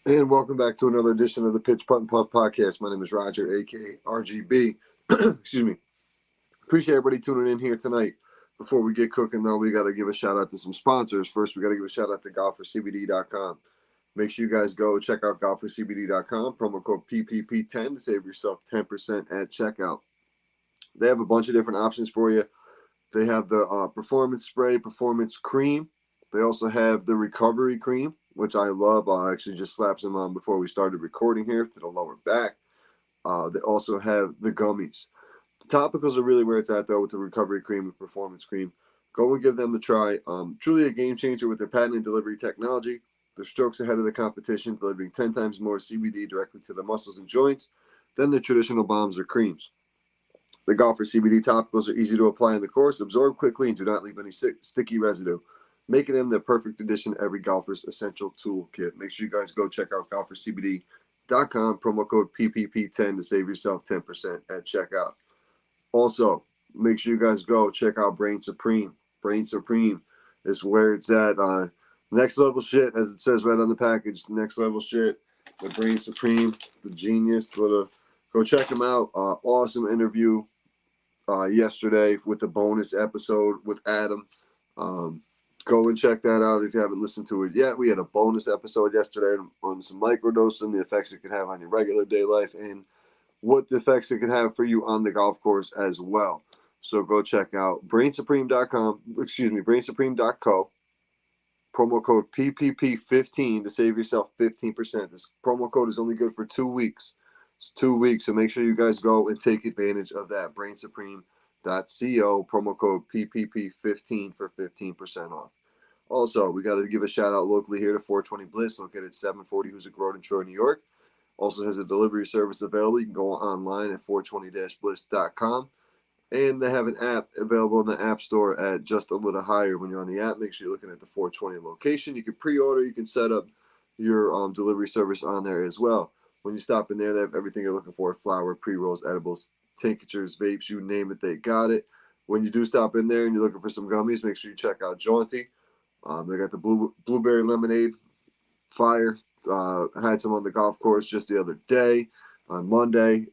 And welcome back to another edition of the Pitch Putt and Puff podcast. My name is Roger, aka Rgb. Excuse me. Appreciate everybody tuning in here tonight. Before we get cooking, though, we got to give a shout out to some sponsors. First, we got to give a shout out to golfercbd.com. Make sure you guys go check out golfercbd.com. Promo code PPP10 to save yourself 10% at checkout. They have a bunch of different options for you. They have the performance spray, performance cream. They also have the recovery cream, which I love. I actually just slapped some on before we started recording here to the lower back. They also have the gummies. The topicals are really where it's at, though, with the recovery cream and performance cream. Go and give them a try. Truly a game changer with their patented delivery technology. Their strokes ahead of the competition, delivering 10 times more CBD directly to the muscles and joints than the traditional balms or creams. The Golfer CBD topicals are easy to apply in the course, absorb quickly, and do not leave any sticky residue, making them the perfect addition to every golfer's essential toolkit. Make sure you guys go check out golfercbd.com, promo code PPP10 to save yourself 10% at checkout. Also, make sure you guys go check out Brain Supreme. Brain Supreme is where it's at. Next level shit, as it says right on the package. Next level shit. The Brain Supreme, the genius. Go check him out. Awesome interview yesterday with the bonus episode with Adam. Go and check that out if you haven't listened to it yet. We had a bonus episode yesterday on some microdosing, the effects it can have on your regular day life, and what the effects it can have for you on the golf course as well. So go check out brainsupreme.co. Promo code PPP15 to save yourself 15%. This promo code is only good for 2 weeks. It's 2 weeks, so make sure you guys go and take advantage of that. brainsupreme.co, promo code PPP15 for 15% off. Also, we got to give a shout out locally here to 420 Bliss, located at 740 Hoosick Road in Troy, New York. Also has a delivery service available. You can go online at 420-bliss.com. And they have an app available in the App Store at just a little higher. When you're on the app, make sure you're looking at the 420 location. You can pre-order. You can set up your delivery service on there as well. When you stop in there, they have everything you're looking for: flour, pre-rolls, edibles, tinctures, vapes, you name it, they got it. When you do stop in there and you're looking for some gummies, make sure you check out Jaunty. They got the blueberry lemonade, fire. Had some on the golf course just the other day on Monday.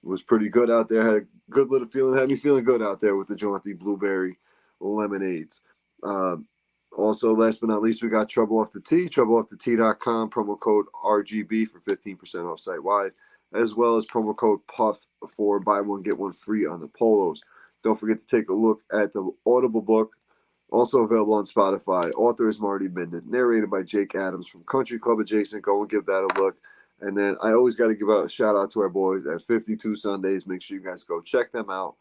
Was pretty good out there. Had a good little feeling. Had me feeling good out there with the Jaunty blueberry lemonades. Also, last but not least, we got Trouble Off the Tee. TroubleOffTheTee.com. Promo code RGB for 15% off site wide, as well as promo code PUFF for buy one get one free on the polos. Don't forget to take a look at the Audible book. Also available on Spotify. Author is Marty Minden. Narrated by Jake Adams from Country Club Adjacent. Go and give that a look. And then I always got to give a shout out to our boys at 52 Sundays. Make sure you guys go check them out.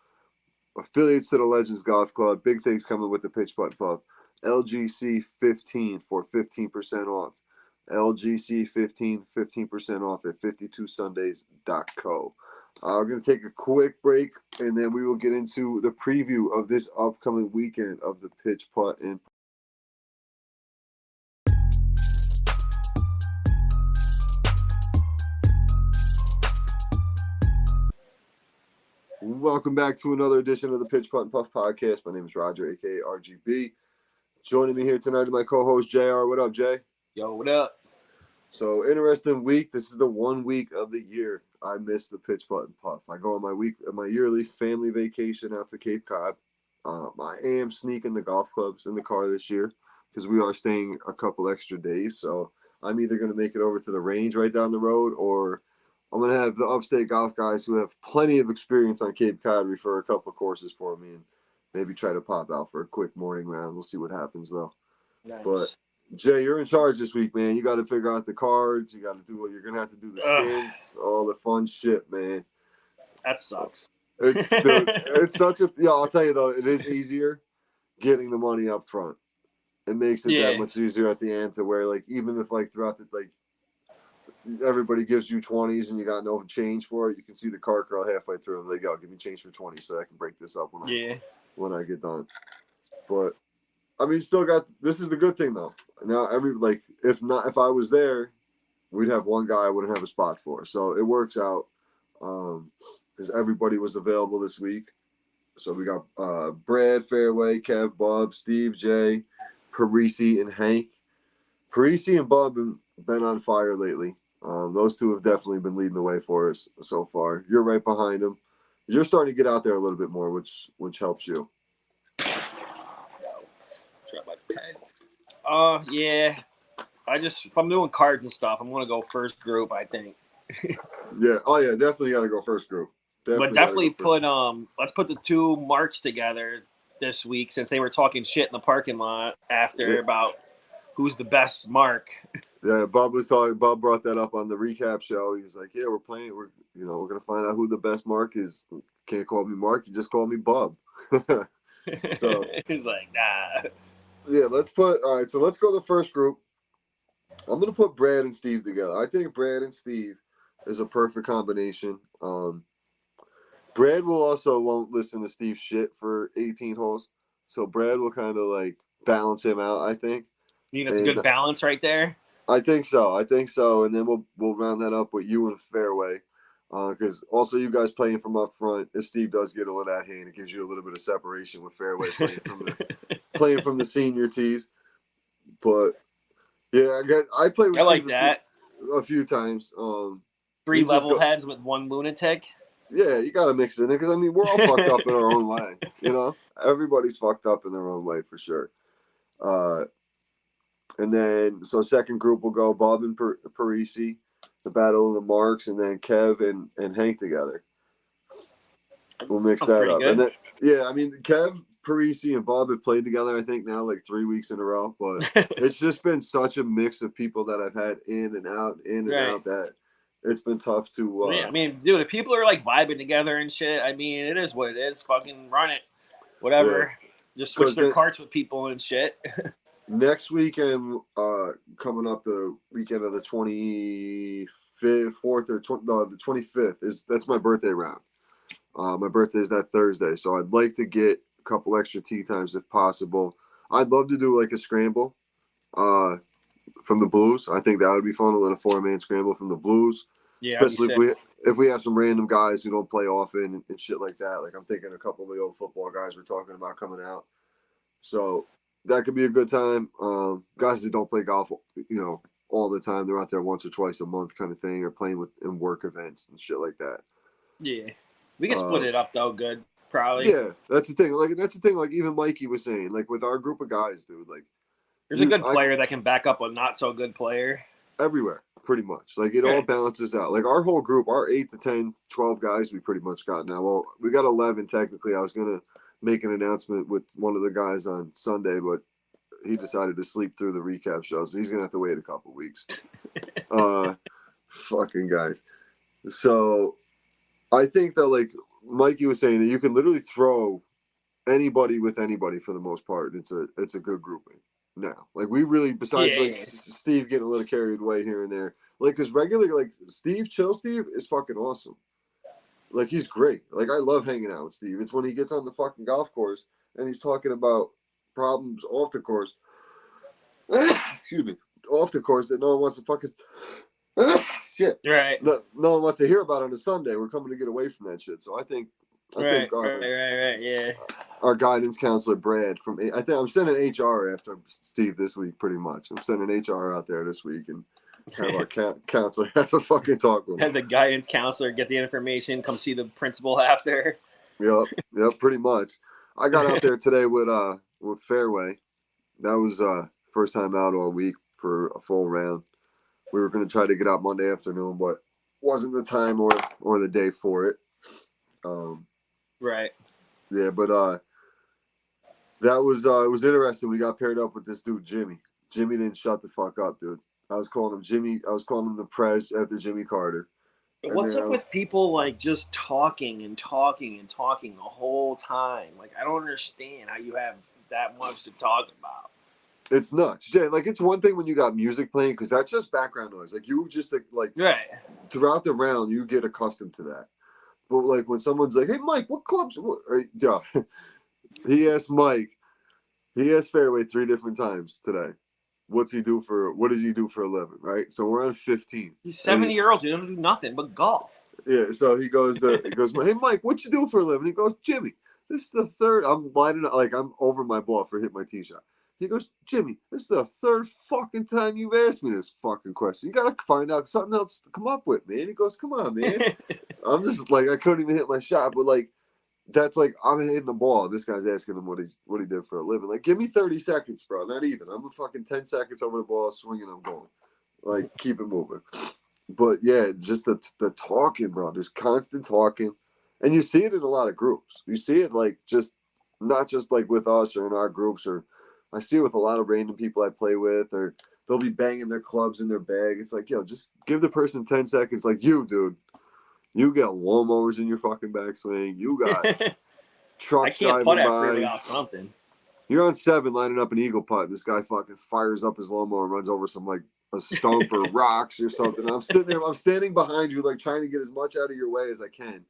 Affiliates to the Legends Golf Club. Big things coming with the Pitch Putt Puff. LGC 15 for 15% off. LGC 15% off at 52sundays.co. We're going to take a quick break, and then we will get into the preview of this upcoming weekend of the Pitch Putt and Welcome back to another edition of the Pitch Putt and Puff podcast. My name is Roger, aka RGB. Joining me here tonight is my co-host JR. What up, Jay? Yo, what up? So, interesting week. This is the 1 week of the year I miss the Pitch Putt and Puff. I go on my yearly family vacation out to Cape Cod. I am sneaking the golf clubs in the car this year because we are staying a couple extra days. So I'm either going to make it over to the range right down the road, or I'm going to have the upstate golf guys who have plenty of experience on Cape Cod refer a couple courses for me and maybe try to pop out for a quick morning round. We'll see what happens, though. Nice. But Jay, you're in charge this week, man. You got to figure out the cards. You got to do what you're gonna have to do. The skins, all the fun shit, man. That sucks. It's such a I'll tell you though, it is easier getting the money up front. It makes it that much easier at the end to where like even if like throughout the like everybody gives you 20s and you got no change for it, you can see the cart girl halfway through and like, yo, give me change for 20 so I can break this up when I get done. But I mean, still got this is the good thing though. Now if I was there, we'd have one guy I wouldn't have a spot for. So it works out because everybody was available this week. So we got Brad Fairway, Kev, Bob, Steve, Jay, Parisi, and Hank. Parisi and Bub have been on fire lately. Those two have definitely been leading the way for us so far. You're right behind them. You're starting to get out there a little bit more, which helps you. Yeah. If I'm doing cards and stuff, I'm gonna go first group, I think. Yeah. Oh yeah, definitely got to go first group. But definitely let's put the two marks together this week since they were talking shit in the parking lot after about who's the best mark. Yeah, Bob brought that up on the recap show. He's like, "Yeah, we're playing. We're gonna find out who the best mark is. Can't call me Mark. You just call me Bob." So he's like, nah. Yeah, all right. So let's go to the first group. I'm gonna put Brad and Steve together. I think Brad and Steve is a perfect combination. Brad will also won't listen to Steve's shit for 18 holes, so Brad will kind of like balance him out. I think. You think that's a good balance right there? I think so. And then we'll round that up with you and fairway, because also you guys playing from up front. If Steve does get a little that hand, it gives you a little bit of separation with fairway playing from the senior tees. But yeah, I played with Steve a few times. Three level heads with one lunatic. Yeah, you gotta mix it in because I mean we're all fucked up in our own way. Everybody's fucked up in their own way for sure. And then, so second group will go Bob and Parisi, the Battle of the Marks, and then Kev and Hank together. We'll mix that up. Good. And then, yeah, I mean, Kev, Parisi, and Bob have played together, I think, now like 3 weeks in a row. But it's just been such a mix of people that I've had in and out that it's been tough to. I mean, dude, if people are like vibing together and shit, I mean, it is what it is. Fucking run it. Whatever. Yeah. Just switch their carts with people and shit. Next weekend, coming up the weekend of the 25th, the 25th that's my birthday round. My birthday is that Thursday, so I'd like to get a couple extra tee times if possible. I'd love to do like a scramble, from the Blues. I think that would be fun to let a 4-man scramble from the Blues. Yeah, especially if we have some random guys who don't play often and shit like that. Like I'm thinking a couple of the old football guys we're talking about coming out. So that could be a good time. Guys that don't play golf, all the time. They're out there once or twice a month kind of thing, or playing in work events and shit like that. Yeah. We can split it up though, good, probably. Yeah, that's the thing. Like even Mikey was saying, like with our group of guys, dude, like there's a good player that can back up a not so good player. Everywhere, pretty much. Like it all balances out. Like our whole group, our 8 to 10, 12 guys we pretty much got now. Well, we got 11 technically. I was gonna make an announcement with one of the guys on Sunday, but he decided to sleep through the recap show, so he's gonna have to wait a couple weeks. Fucking guys. So I think that like Mikey was saying, that you can literally throw anybody with anybody for the most part. It's a good grouping now. Like we really, besides Steve getting a little carried away here and there, like because regularly like Steve is fucking awesome. Like he's great. Like I love hanging out with Steve. It's when he gets on the fucking golf course and he's talking about problems off the course. Excuse me, off the course that no one wants to fucking shit. Right. No one wants to hear about on a Sunday. We're coming to get away from that shit. So I think yeah. Our guidance counselor Brad I'm sending HR after Steve this week. Pretty much, I'm sending HR out there this week and have our counselor have a fucking talk with him. Have the guidance counselor get the information. Come see the principal after. Yep. Pretty much. I got out there today with Fairway. That was first time out all week for a full round. We were going to try to get out Monday afternoon, but wasn't the time or the day for it. Right. Yeah, but that was it was interesting. We got paired up with this dude Jimmy. Jimmy didn't shut the fuck up, dude. I was calling him Jimmy. I was calling him the Prez after Jimmy Carter. What's up with people like just talking and talking and talking the whole time? Like I don't understand how you have that much to talk about. It's nuts. Yeah, like it's one thing when you got music playing because that's just background noise. Like you just like throughout the round you get accustomed to that. But like when someone's like, "Hey Mike, what clubs?" Yeah, he asked Fairway 3 different times today. What does he do for a living? Right. So we're on 15. He's 70-year-old. He doesn't do nothing but golf. Yeah. So he goes, "Hey Mike, what you do for a living?" He goes, "Jimmy, this is the third." I'm lining up like I'm over my ball for hit my tee shot. He goes, Jimmy, this is the third fucking time you've asked me this fucking question. You gotta find out something else to come up with, man. He goes, come on, man. I'm just like, I couldn't even hit my shot, but like, that's like, I'm hitting the ball. This guy's asking him what he did for a living. Like, give me 30 seconds, bro. Not even. I'm a fucking 10 seconds over the ball, swinging, I'm going. Like, keep it moving. But yeah, it's just the talking, bro. There's constant talking, and you see it in a lot of groups. You see it like just not just like with us or in our groups, or I see it with a lot of random people I play with, or they'll be banging their clubs in their bag. It's like, yo, just give the person 10 seconds. Like you, dude, you got lawnmowers in your fucking backswing. You got I trucks can't putt driving after by. without something. You're on 7 lining up an eagle putt. This guy fucking fires up his lawnmower and runs over some like a stump or rocks or something. I'm sitting there, I'm standing behind you, like trying to get as much out of your way as I can.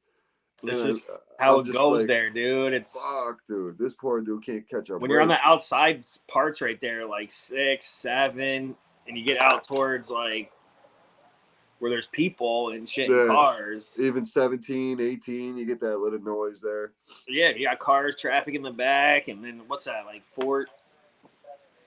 It's And just how I'm it just goes like, there, dude. It's fuck, dude. This poor dude can't catch a when you're on break. the outside parts right there, like 6, 7, and you get out towards like where there's people and shit and cars. Even 17, 18, you get that little noise there. Yeah, you got cars, traffic in the back, and then what's that, like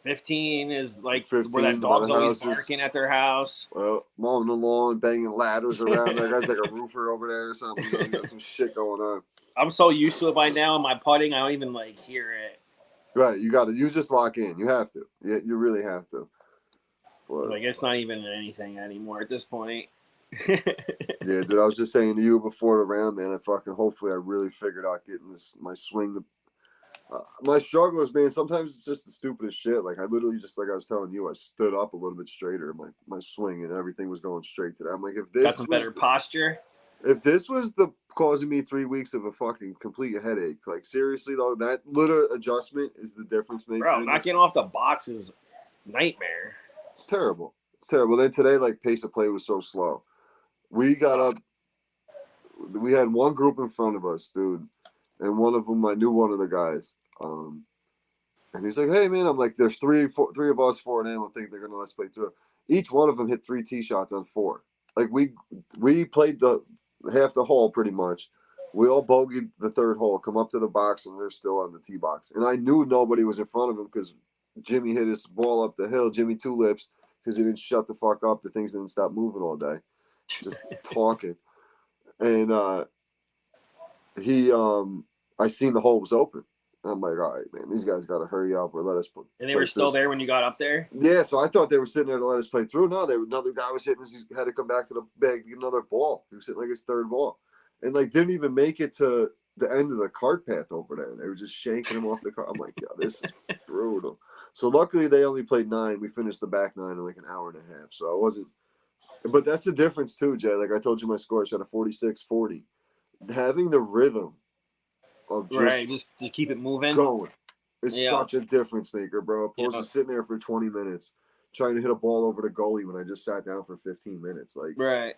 15 is like 15 where that by the dog's always houses. barking at their house. Well, mowing the lawn, banging ladders around. That guy's like a roofer over there or something. He's got some shit going on. I'm so used to it by now in my putting, I don't even like hear it. Right, you just lock in. You have to. You really have to. But, like it's not even anything anymore at this point. yeah, dude, I was just saying to you before the round, man. Hopefully, I really figured out getting my swing. My struggle is, man. Sometimes it's just the stupidest shit. Like I literally just like I was telling you, I stood up a little bit straighter. My swing and everything was going straight to that. I'm like, if this got some better posture. If this was the causing me 3 weeks of a fucking complete headache, like seriously though, that little adjustment is the difference maker. Bro, not getting off the box is nightmare. It's terrible. It's terrible. Then today, like pace of play was so slow. We got up. We had one group in front of us, dude, and one of them I knew one of the guys. And he's like, "Hey man," I'm like, "There's three of us, 4 of them. I think they're gonna let's play through." Each one of them hit 3 tee shots on 4. Like we played the half the hole pretty much. We all bogeyed the third hole, come up to the box, and they're still on the tee box. And I knew nobody was in front of him because Jimmy hit his ball up the hill. Jimmy Tulips, because he didn't shut the fuck up. The things didn't stop moving all day, just talking. And I seen the hole was open. I'm like, all right, man, these guys got to hurry up or let us play. And they were still there when you got up there? Yeah, so I thought they were sitting there to let us play through. No, another guy was hitting. He had to come back to the bag to get another ball. He was hitting like his third ball, and like didn't even make it to the end of the cart path over there. They were just shanking him off the cart. I'm like, yeah, this is brutal. So luckily they only played 9. We finished the back 9 in like an hour and a half. So I wasn't. But that's the difference too, Jay. Like I told you, my score I shot a 46-40. Having the rhythm of just keep it moving, going. It's such a difference maker, bro. Opposed to sitting there for 20 minutes trying to hit a ball over the goalie when I just sat down for 15 minutes. Like, right.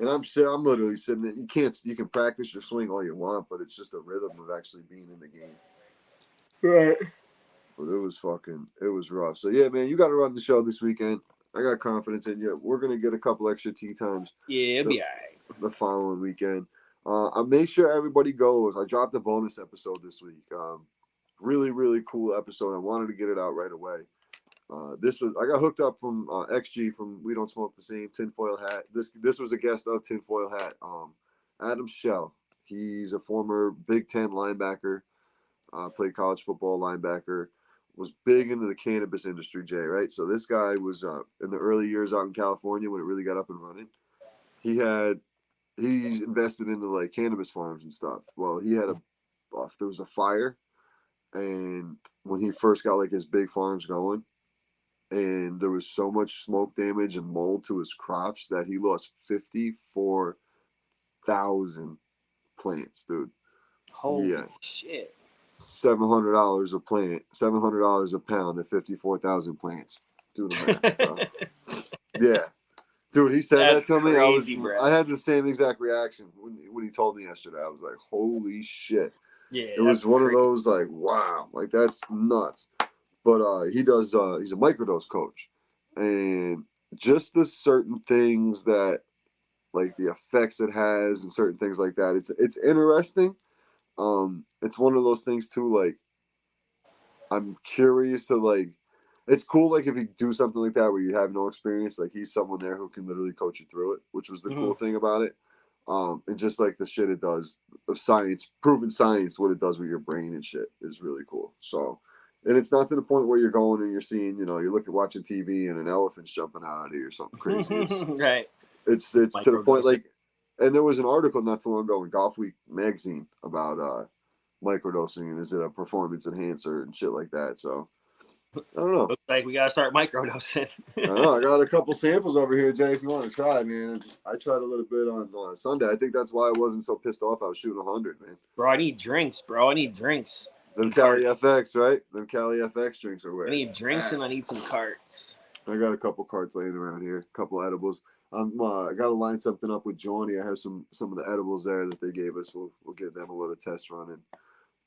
And I'm literally sitting there. You can practice your swing all you want, but it's just a rhythm of actually being in the game. Right. But it was rough. So yeah, man, you got to run the show this weekend. I got confidence in you. We're gonna get a couple extra tee times. Yeah, it'll be all right. The following weekend. I'll make sure everybody goes. I dropped a bonus episode this week. Really, really cool episode. I wanted to get it out right away. I got hooked up from XG from We Don't Smoke the Same, Tinfoil Hat. This was a guest of Tinfoil Hat. Adam Shell. He's a former Big Ten linebacker. Played college football linebacker. Was big into the cannabis industry, Jay. Right. So this guy was in the early years out in California when it really got up and running. He's invested into like cannabis farms and stuff. Well, there was a fire, and when he first got like his big farms going, and there was so much smoke damage and mold to his crops that he lost 54,000 plants, dude. Holy shit! $700 a plant, $700 a pound, and 54,000 plants. Do the math, bro. Yeah. Dude, he said that to crazy, me. I had the same exact reaction when he told me yesterday. I was like, "Holy shit!" Yeah, it was one of those like, "Wow, like that's nuts." But he does. He's a microdose coach, and just the certain things that, like the effects it has, and certain things like that. It's interesting. It's one of those things too. Like I'm curious to like. It's cool, like if you do something like that where you have no experience, like he's someone there who can literally coach you through it, which was the Mm-hmm. cool thing about it. And just like the shit it does of science, proven science, what it does with your brain and shit is really cool. So, and it's not to the point where you're going and you're seeing, you're looking watching TV and an elephant's jumping out at you or something crazy. Right. It's to the point Microdosing. like, and there was an article not too long ago in Golf Week magazine about microdosing and is it a performance enhancer and shit like that. So I don't know. Looks like we gotta start microdosing. I don't know. I got a couple samples over here, Jay. If you want to try, man. I tried a little bit on Sunday. I think that's why I wasn't so pissed off. I was shooting 100, man. Bro, I need drinks, bro. I need drinks. Them And Cali carts. FX, right? Them Cali FX drinks are where I it's need drinks at. and I need some carts. I got a couple carts laying around here, a couple edibles. I got to line something up with Johnny. I have some of the edibles there that they gave us. We'll give them a little test run and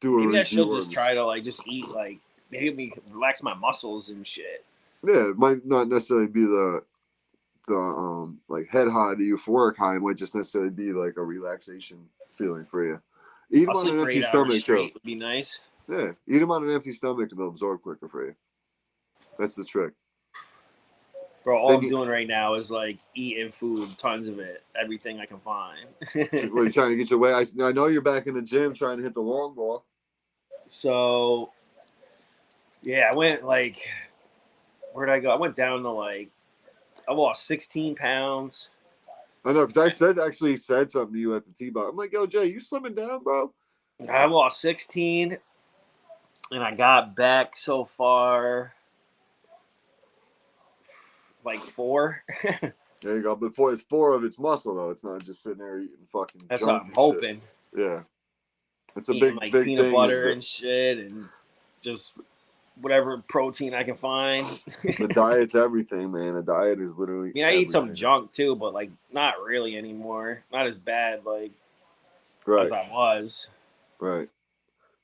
do a Maybe I should review just on this. try to like just eat like maybe relax my muscles and shit. Yeah, it might not necessarily be the like head high, the euphoric high. It might just necessarily be like a relaxation feeling for you. Eat them I'll on sleep an for empty 8 hours stomach too. straight would be nice. Yeah, eat them on an empty stomach and they'll absorb quicker for you. That's the trick. Bro, all Then I'm you, doing right now is like eating food, tons of it, everything I can find. what, you trying to get your way? I know you're back in the gym trying to hit the long ball. So yeah, I went like where'd I go? I went down to like I lost 16 pounds. I know, because actually said something to you at the T-bar. I'm like, yo, Jay, you slimming down, bro? I lost 16 and I got back so far like 4. There you go. But it's four of its muscle though. It's not just sitting there eating fucking That's what junk I'm and shit. hoping. Yeah, it's a Eating big like big peanut thing. Is butter and shit and just whatever protein I can find. the diet's everything, man. The diet is literally I eat some everything. junk too, but like not really anymore. Not as bad like as Right, I was. right.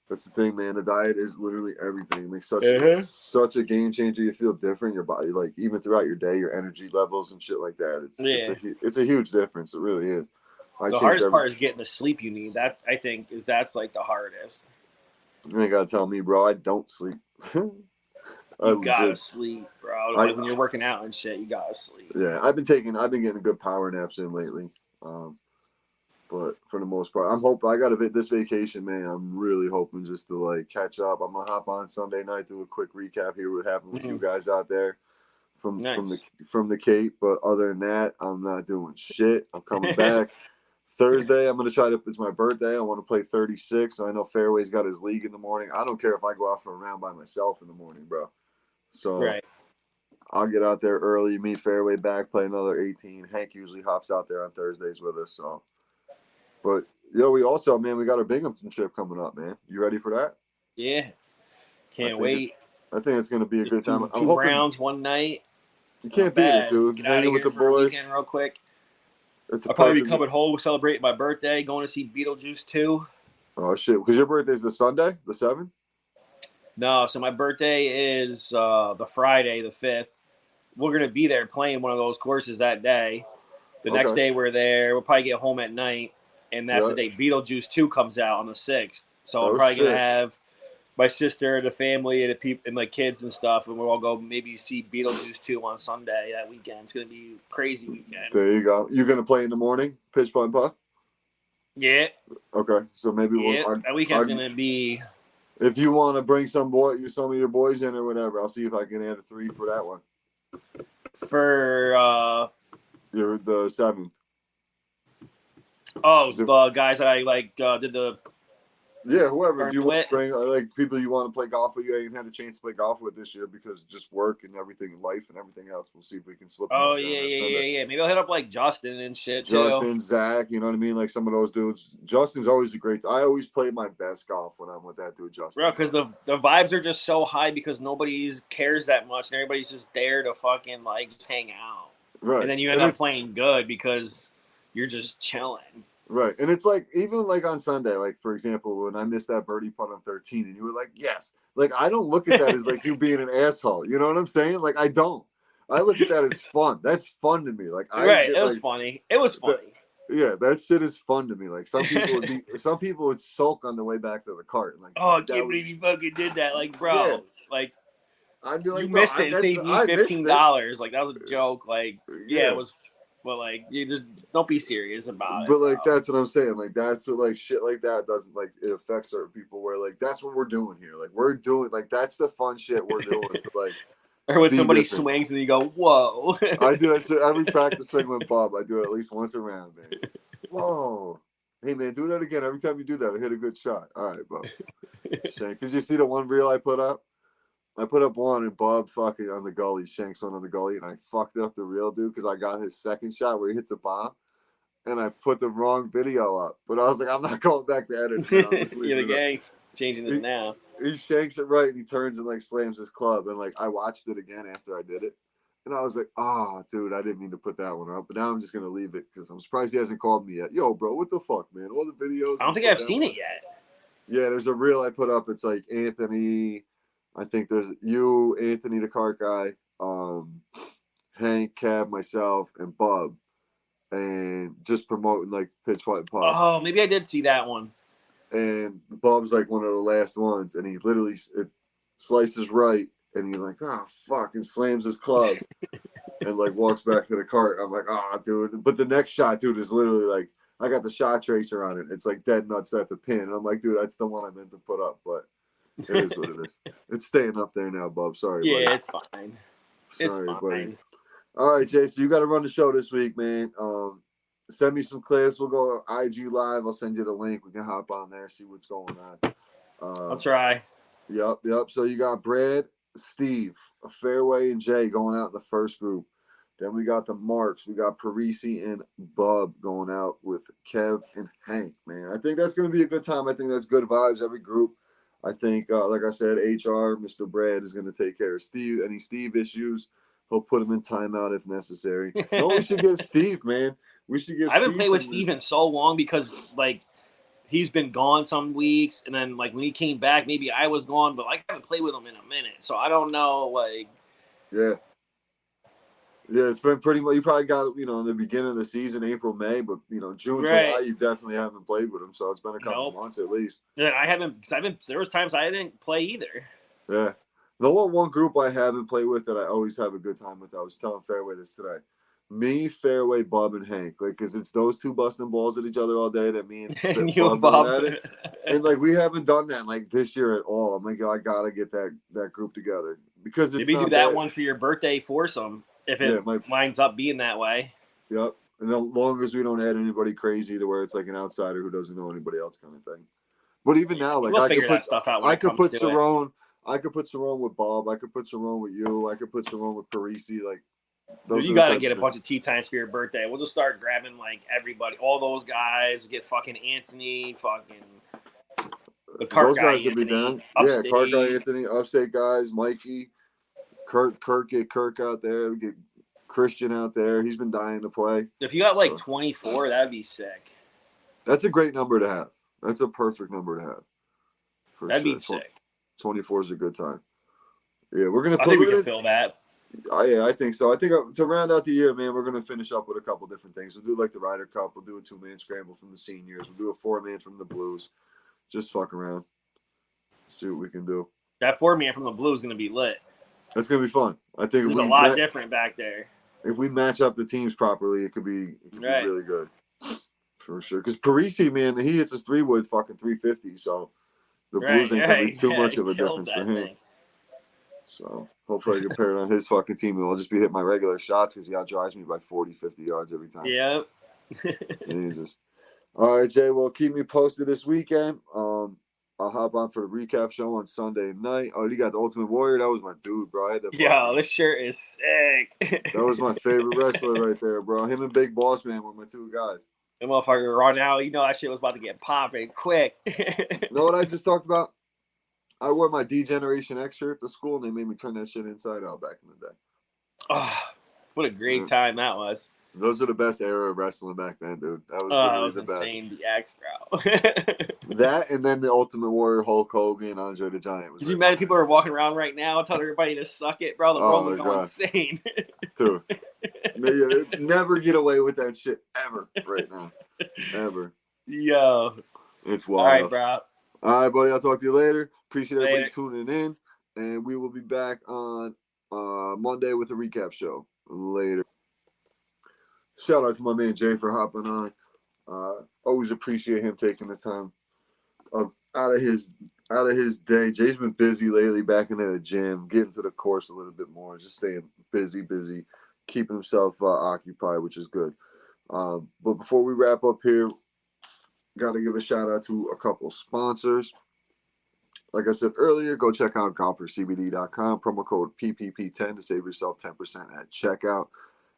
That's the thing, man. The diet is literally everything. It makes it's Uh-huh. such a game changer. You feel different. Your body, like even throughout your day, your energy levels and shit like that. Yeah. It's a huge difference. It really is. I The changed hardest every. part is getting the sleep you need. That I think is that's like the hardest. You ain't gotta tell me, bro. I don't sleep. I You gotta legit. sleep, bro. I Like when you're working out and shit, you gotta sleep. yeah. I've been getting good power naps in lately. Um, but for the most part, I'm hoping I got this vacation, man. I'm really hoping just to like catch up. I'm gonna hop on Sunday night, do a quick recap here what happened with you Mm-hmm. guys out there Nice. from the Cape. But other than that, I'm not doing shit. I'm coming back Thursday. I'm gonna try to. It's my birthday. I want to play 36. I know Fairway's got his league in the morning. I don't care if I go out for a round by myself in the morning, bro. So Right. I'll get out there early, meet Fairway back, play another 18. Hank usually hops out there on Thursdays with us. So, but we also, man, we got our Binghamton trip coming up, man. You ready for that? Yeah. I Can't think it, wait. I think it's gonna be a Just good time. I'm two hoping rounds one night. you Not can't beat it, bad. Just dude. get out of Hanging with here the for a boys. weekend real quick. It's a I'll probably be perfect. coming home celebrating my birthday, going to see Beetlejuice 2. Oh shit! Because your birthday's the Sunday, the 7th. No, so my birthday is the Friday, the 5th. We're going to be there playing one of those courses that day. The next Okay. day we're there. We'll probably get home at night. And that's the Yeah. day Beetlejuice 2 comes out on the 6th. So I'm Oh probably going to shit. have my sister, the family, and the people, and my kids and stuff, and we'll all go maybe see Beetlejuice 2 on Sunday that weekend. It's gonna be a crazy weekend. There you go. You're gonna play in the morning, pitch putt putt. Yeah, Okay, so maybe yeah. That weekend's gonna be if you want to bring some of your boys in or whatever, I'll see if I can add a 3 for that one. for You're the 7th. the guys that I like did the Yeah, whoever. If you tournament want with. to bring like people you want to play golf with, you ain't had a chance to play golf with this year because just work and everything, life and everything else. We'll see if we can slip them Oh up there on yeah, that yeah, Sunday. yeah, yeah. Maybe I'll hit up like Justin and shit too. Justin, Zach, you know what I mean? Like some of those dudes. Justin's always a great. I always play my best golf when I'm with that dude, Justin. Bro, because the vibes are just so high because nobody cares that much and everybody's just there to fucking like just hang out. And Right, then you end and up it's playing good because you're just chilling. right, and it's like even like on Sunday, like for example, when I missed that birdie putt on 13, and you were like, "Yes," like I don't look at that as like you being an asshole. You know what I'm saying? Like I don't. I look at that as fun. That's fun to me. Like I Right. get It was like funny. It was the, funny. Yeah, that shit is fun to me. Like some people would sulk on the way back to the cart. Like, Oh, I that can't was believe you fucking did that. Like, yeah. bro, like I'd be you like, bro, missed it. It saved me I missed fifteen it. dollars. Like that was a joke. Like, yeah, it Yeah. was. But like, you just don't be serious about it, But like bro. that's what I'm saying. Like that's what like shit like that doesn't like it affects certain people where like that's what we're doing here. Like we're doing like that's the fun shit we're doing to like Or when be somebody different. swings and you go, "Whoa!" I do that shit every practice thing with Bob. I do it at least once around, man. Whoa. Hey man, do that again. Every time you do that, I hit a good shot. All right, Bob. Shank. Did you see the one reel I put up? I put up one and Bob fucking on the gully, Shanks one on the gully, and I fucked up the reel, dude, because I got his second shot where he hits a bomb and I put the wrong video up. But I was like, I'm not going back to edit it now. I'm just You're leaving the it up. gang's changing this now. He shanks it right and he turns and like slams his club. And like I watched it again after I did it. And I was like, oh, dude, I didn't mean to put that one up. But now I'm just going to leave it because I'm surprised he hasn't called me yet. Yo, bro, what the fuck, man? All the videos I and don't you think put I've that seen one. it yet. Yeah, there's a reel I put up. It's like Anthony. I think there's you, Anthony, the cart guy, Hank, Cav, myself, and Bub. And just promoting like Pitch White Puff. Oh, maybe I did see that one. And Bub's like one of the last ones, and he literally it slices right, and he's like, "Oh fuck," and slams his club, and like walks back to the cart. I'm like, "Ah, oh, dude!" But the next shot, dude, is literally like I got the shot tracer on it. It's like dead nuts at the pin, and I'm like, dude, that's the one I meant to put up, but it is what it is. It's staying up there now, Bub. Sorry, buddy. Yeah, it's fine. It's Sorry, buddy. fine. All right, Jason, you got to run the show this week, man. Send me some clips. We'll go IG live. I'll send you the link. We can hop on there, see what's going on. I'll try. Yep. So you got Brad, Steve, Fairway, and Jay going out in the first group. Then we got the Marks. We got Parisi and Bub going out with Kev and Hank. Man, I think that's going to be a good time. I think that's good vibes. Every group. I think, like I said, HR, Mr. Brad is going to take care of Steve. Any Steve issues, he'll put him in timeout if necessary. No, we should give Steve, man. We should give I haven't Steve played with some. Steve in so long because like he's been gone some weeks, and then like when he came back, maybe I was gone, but like I haven't played with him in a minute, so I don't know. Like, Yeah. Yeah, it's been pretty much. You probably got in the beginning of the season, April, May, but June, right? July, you definitely haven't played with him, so it's been a couple Nope. months at least. And I haven't. Cause I've been. There was times I didn't play either. Yeah, the one group I haven't played with that I always have a good time with. I was telling Fairway this today. Me, Fairway, Bub, and Hank, like, because it's those two busting balls at each other all day that me and And you and Bub going Bob. at it, and like we haven't done that like this year at all. I'm like, I gotta get that group together because it's Maybe do not that bad. one for your birthday foursome if Yeah, it winds up being that way. Yep. And as long as we don't add anybody crazy to where it's like an outsider who doesn't know anybody else kind of thing. But even now, like We'll figure that stuff out when it comes to it. I could put Cerrone with Bob, I could put Cerrone with you, I could put Cerrone with Parisi, like those Dude, are you the got to type get of a bunch of tea times for your birthday. We'll just start grabbing like everybody, all those guys. Get fucking Anthony, fucking the cart those guy guys would be Anthony, down. Yeah, upstate. Cart guy Anthony, upstate guys, Mikey, Kirk, get Kirk out there, we get Christian out there. He's been dying to play. If you got like So 24, that'd be sick. that's a great number to have. That's a perfect number to have. For That'd sure. be sick. 24 is a good time. Yeah, we're gonna I put. think we We're can gonna. fill that. Yeah, I think so. I think to round out the year, man, we're gonna finish up with a couple different things. We'll do like the Ryder Cup. We'll do a 2-man scramble from the seniors. We'll do a 4-man from the Blues. Just fuck around. See what we can do. That 4-man from the Blue is gonna be lit. That's gonna be fun. I think It's a lot different back there. if we match up the teams properly, it could be Right. really good for sure. Because Parisi, man, he hits his 3-wood fucking 350. So the Blues ain't gonna be too much of a difference for him. Thing. So hopefully I can pair it on his fucking team and I'll just be hitting my regular shots because he outdrives me by 40, 50 yards every time. Yep. Jesus. All right, Jay. Well, keep me posted this weekend. I'll hop on for the recap show on Sunday night. Oh, you got the Ultimate Warrior. That was my dude, bro. I had that. Yo, this shirt is sick. That was my favorite wrestler right there, bro. Him and Big Boss Man were my two guys. The motherfucker run out. You know that shit was about to get popping quick. You know what I just talked about? I wore my D-Generation X shirt to school, and they made me turn that shit inside out back in the day. Oh, what a great time that was. Those are the best era of wrestling back then, dude. That was literally the best. Insane, the X, bro. That and then the Ultimate Warrior, Hulk Hogan, Andre the Giant. Could you imagine people are walking around right now telling everybody to suck it, bro? The world would go insane. Dude, Never get away with that shit ever right now. Ever. Yo. It's All right, wild. bro. All right, buddy. I'll talk to you later. Appreciate everybody Later. tuning in. And we will be back on Monday with a recap show. Later. Shout out to my man Jay for hopping on. Always appreciate him taking the time out of his day. Jay's been busy lately, back into the gym, getting to the course a little bit more, just staying busy, keeping himself occupied, which is good. But before we wrap up here, got to give a shout out to a couple sponsors. Like I said earlier, go check out golfercbd.com, promo code PPP10 to save yourself 10% at checkout.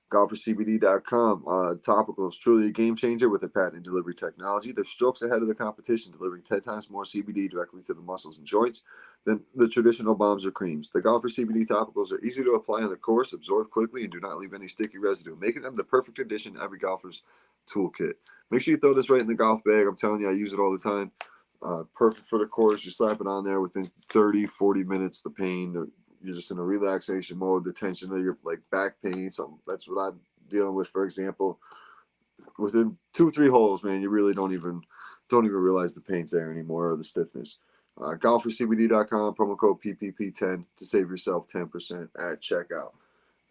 GolferCBD.com. Topical is truly a game changer with a patented delivery technology. They're strokes ahead of the competition, delivering 10 times more CBD directly to the muscles and joints than the traditional balms or creams. The Golfer CBD topicals are easy to apply on the course, absorb quickly, and do not leave any sticky residue, making them the perfect addition to every golfer's toolkit. Make sure you throw this right in the golf bag. I'm telling you, I use it all the time. Perfect for the course. You slap it on there within 30, 40 minutes. The pain, you're just in a relaxation mode. The tension of your like back pain, something that's what I'm dealing with. For example, within 2-3 holes, man, you really don't even realize the pain's there anymore or the stiffness. GolferCBD.com, promo code PPP10 to save yourself 10% at checkout.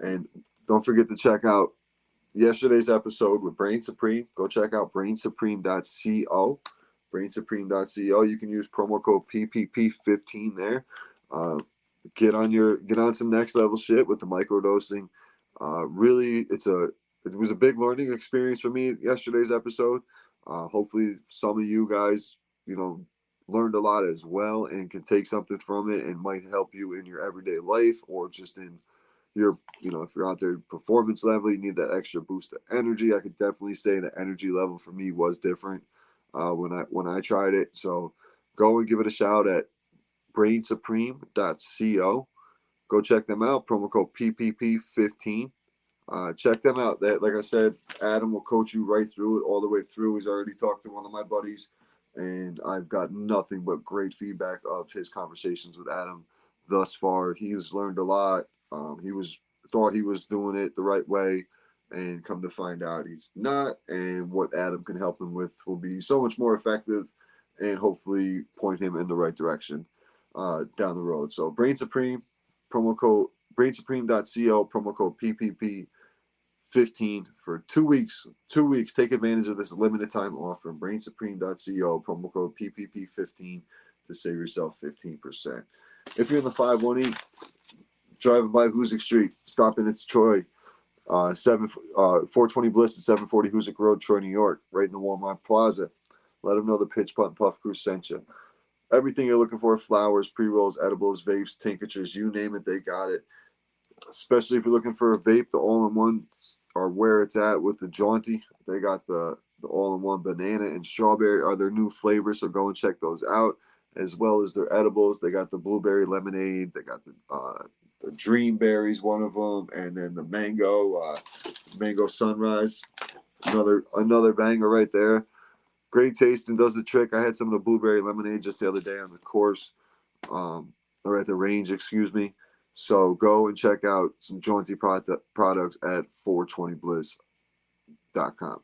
And don't forget to check out yesterday's episode with Brain Supreme. Go check out brainsupreme.co. brainsupreme.co. You can use promo code PPP15 there. Get on some next level shit with the microdosing. Really, it was a big learning experience for me yesterday's episode. Hopefully, some of you guys, learned a lot as well and can take something from it and might help you in your everyday life or just in your, if you're out there performance level, you need that extra boost of energy. I could definitely say the energy level for me was different when I tried it. So go and give it a shout at brainsupreme.co. Go check them out. Promo code PPP15. Check them out. That, like I said, Adam will coach you right through it, all the way through. He's already talked to one of my buddies, and I've got nothing but great feedback of his conversations with Adam thus far. He's learned a lot. Thought he was doing it the right way, and come to find out he's not. And what Adam can help him with will be so much more effective, and hopefully point him in the right direction down the road. So Brain Supreme, promo code brainsupreme.co, promo code PPP15 for 2 weeks. 2 weeks. Take advantage of this limited time offer. brainsupreme.co, promo code PPP15 to save yourself 15%. If you're in the 518, driving by Hoosick Street, stop in. It's Troy, 420 Bliss at 740 Hoosick Road, Troy, New York, right in the Walmart Plaza. Let them know the Pitch Putt and Puff crew sent you. Everything you're looking for: flowers, pre-rolls, edibles, vapes, tinctures, you name it, they got it. Especially if you're looking for a vape, the all-in-ones are where it's at with the Jaunty. They got the all-in-one banana and strawberry are their new flavors, so go and check those out, as well as their edibles. They got the blueberry lemonade. They got the dream berries, one of them, and then the mango sunrise, another banger right there. Great taste and does the trick. I had some of the blueberry lemonade just the other day on the course, or at the range, excuse me. So go and check out some Jaunty products at 420bliss.com.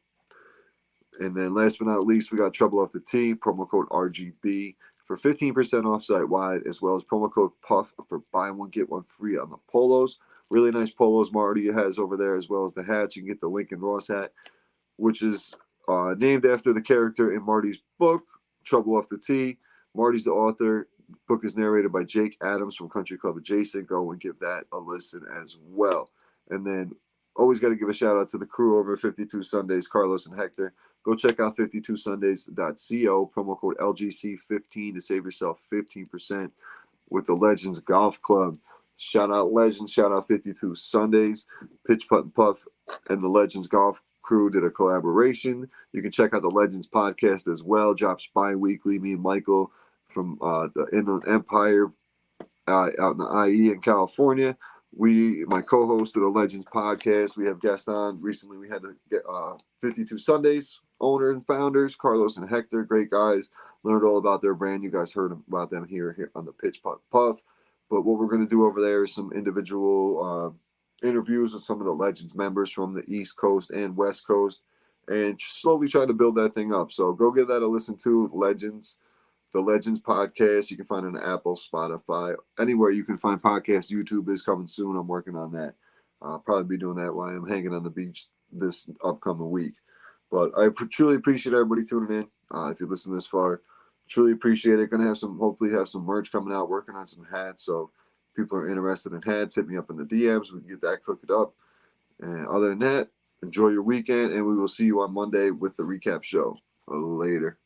And then last but not least, we got Trouble Off the Tee, promo code RGB for 15% off site wide, as well as promo code PUFF for buy one, get one free on the polos. Really nice polos Marty has over there, as well as the hats. You can get the Lincoln Ross hat, which is named after the character in Marty's book, Trouble Off the Tee. Marty's the author. Book is narrated by Jake Adams from Country Club Adjacent. Go and give that a listen as well. And then always got to give a shout out to the crew over 52 Sundays, Carlos and Hector. Go check out 52sundays.co, promo code LGC15 to save yourself 15% with the Legends Golf Club. Shout out Legends, shout out 52 Sundays, Pitch Putt and Puff, and the Legends Golf crew did a collaboration. You can check out the Legends podcast as well. Drops bi-weekly. Me and Michael from the Inland Empire out in the IE in California. My co-host of the Legends podcast. We have guests on. Recently, we had the 52 Sundays owner and founders, Carlos and Hector. Great guys. Learned all about their brand. You guys heard about them here on the Pitch Putt Puff. But what we're going to do over there is some individual interviews with some of the Legends members from the East Coast and West Coast, and slowly trying to build that thing up. So go give that a listen to, Legends. The Legends podcast. You can find it on Apple, Spotify, anywhere you can find podcasts. YouTube is coming soon. I'm working on that. I'll probably be doing that while I'm hanging on the beach this upcoming week. But I truly appreciate everybody tuning in. If you listen this far, truly appreciate it. Gonna have some, hopefully have some merch coming out. Working on some hats. So if people are interested in hats, hit me up in the DMs. We can get that cooked up. And other than that, enjoy your weekend, and we will see you on Monday with the recap show. Later.